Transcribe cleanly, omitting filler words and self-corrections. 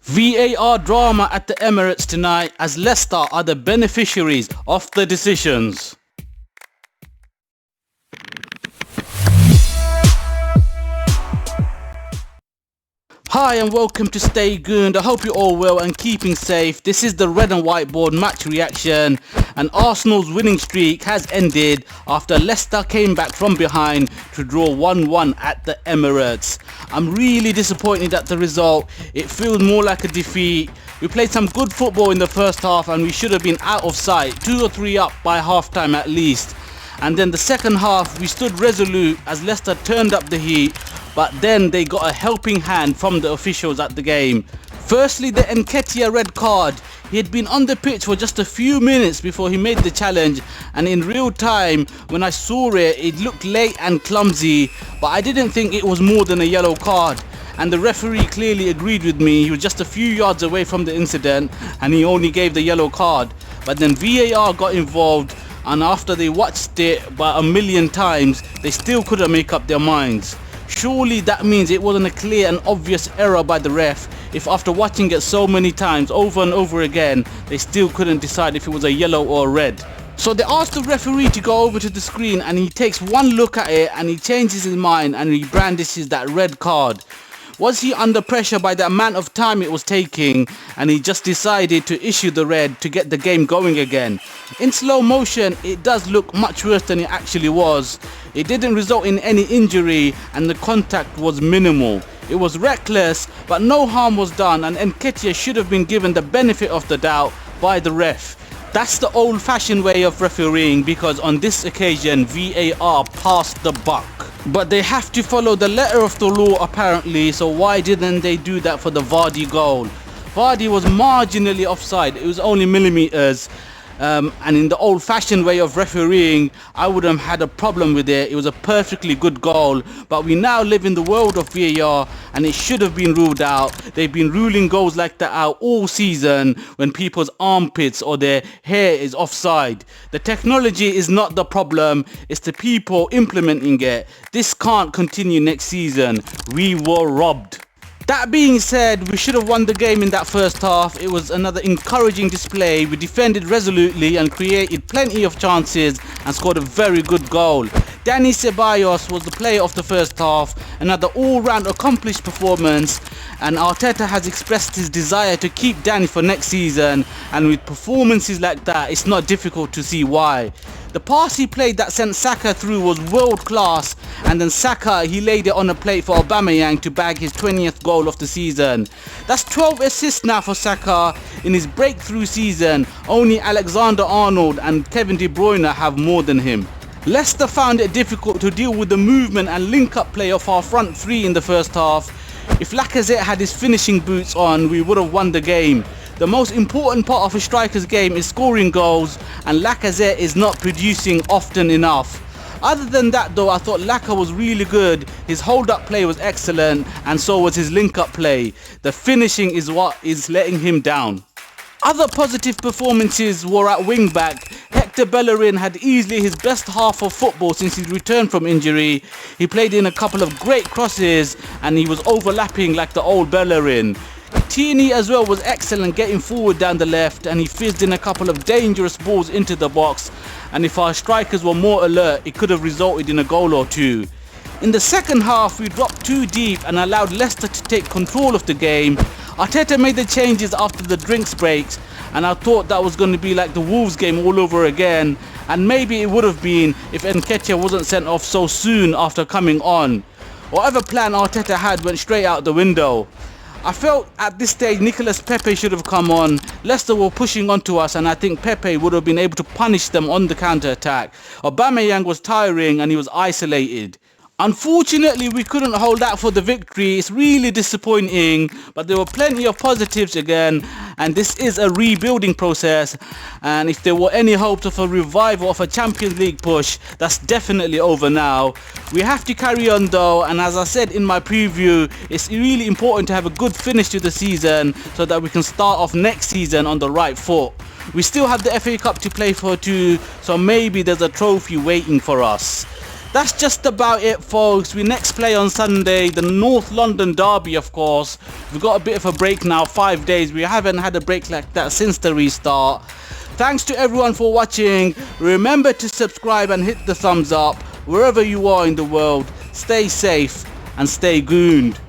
VAR drama at the Emirates tonight as Leicester are the beneficiaries of the decisions. Hi and welcome to Stay Gooned. I hope you're all well and keeping safe. This is the red and whiteboard match reaction, and Arsenal's winning streak has ended after Leicester came back from behind to draw 1-1 at the Emirates. I'm really disappointed at the result. It feels more like a defeat. We played some good football in the first half and we should have been out of sight, 2 or 3 up by half time at least. And then the second half we stood resolute as Leicester turned up the heat, but then they got a helping hand from the officials at the game. Firstly, the Nketiah red card. He had been on the pitch for just a few minutes before he made the challenge, and in real time when I saw it looked late and clumsy, but I didn't think it was more than a yellow card. And the referee clearly agreed with me. He was just a few yards away from the incident and he only gave the yellow card. But then VAR got involved, and after they watched it about a million times, they still couldn't make up their minds. Surely that means it wasn't a clear and obvious error by the ref if after watching it so many times over and over again they still couldn't decide if it was a yellow or a red. So they asked the referee to go over to the screen, and he takes one look at it and he changes his mind and he brandishes that red card. Was he under pressure by the amount of time it was taking, and he just decided to issue the red to get the game going again? In slow motion it does look much worse than it actually was. It didn't result in any injury and the contact was minimal. It was reckless, but no harm was done, and Nketiah should have been given the benefit of the doubt by the ref. That's the old-fashioned way of refereeing, because on this occasion VAR passed the buck. But they have to follow the letter of the law apparently, so why didn't they do that for the Vardy goal? Vardy was marginally offside, it was only millimeters. And in the old-fashioned way of refereeing, I wouldn't have had a problem with it. It was a perfectly good goal, but we now live in the world of VAR and it should have been ruled out. They've been ruling goals like that out all season when people's armpits or their hair is offside. The technology is not the problem, it's the people implementing it. This can't continue next season. We were robbed. That being said, we should have won the game in that first half. It was another encouraging display. We defended resolutely and created plenty of chances and scored a very good goal. Dani Ceballos was the player of the first half, another all-round accomplished performance, and Arteta has expressed his desire to keep Dani for next season, and with performances like that it's not difficult to see why. The pass he played that sent Saka through was world class, and then Saka, he laid it on a plate for Aubameyang to bag his 20th goal of the season. That's 12 assists now for Saka in his breakthrough season. Only Alexander-Arnold and Kevin De Bruyne have more than him. Leicester found it difficult to deal with the movement and link-up play of our front three in the first half. If Lacazette had his finishing boots on, we would have won the game. The most important part of a striker's game is scoring goals, and Lacazette is not producing often enough. Other than that though, I thought Laka was really good. His hold-up play was excellent, and so was his link-up play. The finishing is what is letting him down. Other positive performances were at wing-back. Hector Bellerin had easily his best half of football since his return from injury. He played in a couple of great crosses and he was overlapping like the old Bellerin. Tierney as well was excellent getting forward down the left, and he fizzed in a couple of dangerous balls into the box, and if our strikers were more alert it could have resulted in a goal or two. In the second half we dropped too deep and allowed Leicester to take control of the game. Arteta made the changes after the drinks breaks, and I thought that was going to be like the Wolves game all over again, and maybe it would have been if Nketiah wasn't sent off so soon after coming on. Whatever plan Arteta had went straight out the window. I felt at this stage Nicolas Pepe should have come on. Leicester were pushing onto us and I think Pepe would have been able to punish them on the counter-attack. Aubameyang was tiring and he was isolated. Unfortunately, we couldn't hold out for the victory. It's really disappointing, but there were plenty of positives again, and this is a rebuilding process, and if there were any hopes of a revival of a Champions League push, that's definitely over now. We have to carry on though, and as I said in my preview, it's really important to have a good finish to the season so that we can start off next season on the right foot. We still have the FA Cup to play for too, so maybe there's a trophy waiting for us. That's just about it, folks. We next play on Sunday, the North London derby, of course. We've got a bit of a break now, 5 days. We haven't had a break like that since the restart. Thanks to everyone for watching. Remember to subscribe and hit the thumbs up wherever you are in the world. Stay safe and stay gooned.